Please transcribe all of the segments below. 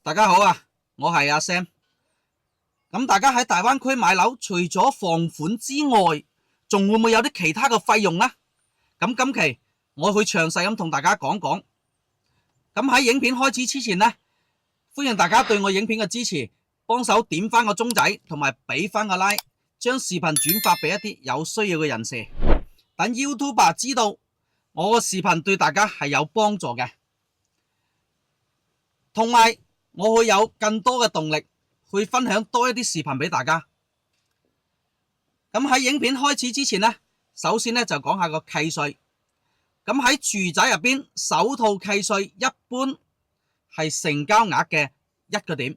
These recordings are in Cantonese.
大家好啊，我係阿 Sam。咁大家喺大灣區買樓，除咗房款之外，仲會唔會有啲其他嘅費用呢？咁今期我會詳細咁同大家講講。咁喺影片開始之前呢，歡迎大家對我影片嘅支持，幫手點翻個鐘仔，同埋俾翻個 like， 將視頻轉發俾一啲有需要嘅人士，等 YouTuber 知道我個視頻對大家係有幫助嘅，同埋我會有更多嘅動力去分享多一啲視頻俾大家。咁喺影片開始之前呢，首先呢就講下個契稅。咁喺住宅入邊，首套契稅一般係成交額嘅1個點。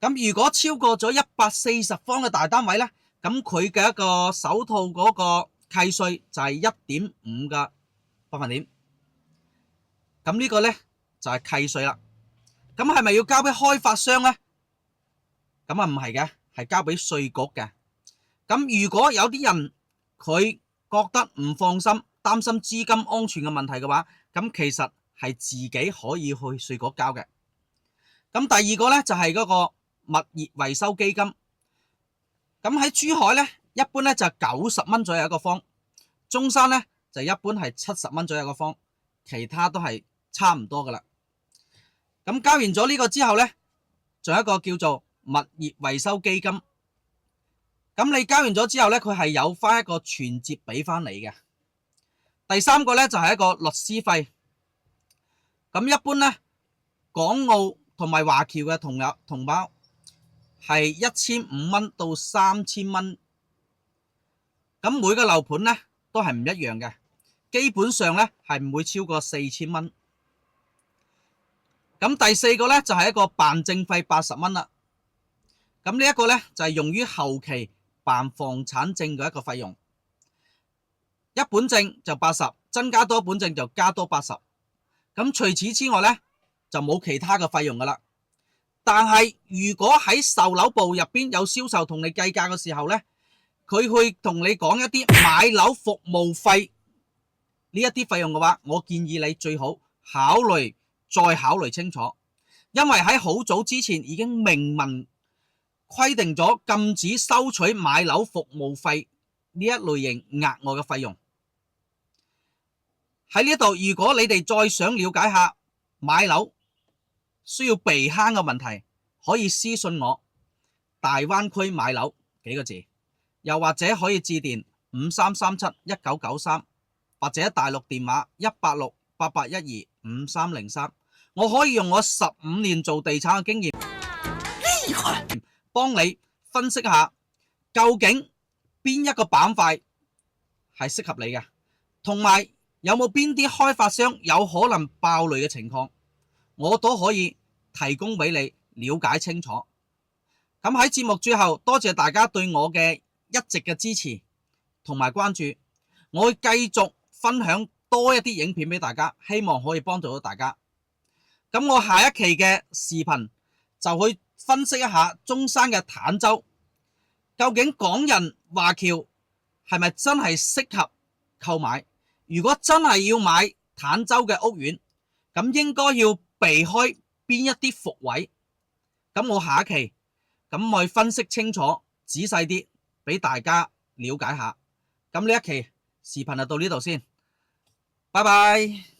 咁如果超過咗140方嘅大單位呢，咁佢嘅一個首套嗰個契稅就係1.5個百分點。咁呢個呢就係契稅啦。咁係咪要交俾開發商呢？咁啊唔係嘅，係交俾稅局嘅。咁如果有啲人佢覺得唔放心，擔心資金安全嘅問題嘅話，咁其實係自己可以去稅局交嘅。咁第二個呢，就係嗰個物業維修基金。咁喺珠海呢，一般呢就90蚊左右一個方，中山呢就一般係70蚊左右一個方，其他都係差唔多噶啦。咁交完咗呢個之後呢，仲有一個叫做物業維修基金。咁你交完咗之後呢，佢係有翻一個存摺俾翻你嘅。第三個呢，就係一個律師費。咁一般呢，港澳同埋華僑嘅同胞係1500蚊到3000蚊。咁每個樓盤呢都係唔一樣嘅，基本上呢係唔會超過4000蚊。咁第四個呢，就係一個辦證費80蚊啦。咁呢一個呢，就係用於後期辦房產證嘅一個費用，一本證就80，增加多一本證就加多80。咁除此之外呢，就冇其他嘅費用噶啦。但係如果喺售樓部入邊有銷售同你計價嘅時候呢，佢會同你講一啲買樓服務費呢一啲費用嘅話，我建議你最好再考慮清楚，因為喺好早之前已經明文規定咗禁止收取買樓服務費呢一類型額外嘅費用。喺呢度，如果你哋再想了解下買樓需要避坑嘅問題，可以私信我大灣區買樓幾個字，又或者可以致電53371993，或者大陸電話18688125303。我可以用我15年做地產嘅經驗，幫你分析下究竟邊一個板塊係適合你嘅，同埋有冇邊啲開發商有可能爆雷嘅情況，我都可以提供俾你了解清楚。咁喺節目最後，多謝大家對我嘅一直嘅支持同埋關注，我會繼續分享多一啲影片俾大家，希望可以幫助到大家。咁我下一期嘅視頻就去分析一下中山嘅坦洲，究竟港人華僑係咪真係適合購買？如果真係要買坦洲嘅屋苑，咁應該要避開邊一啲伏位？咁我下一期咁我去分析清楚仔細啲俾大家了解下。咁呢一期視頻就到呢度先，拜拜。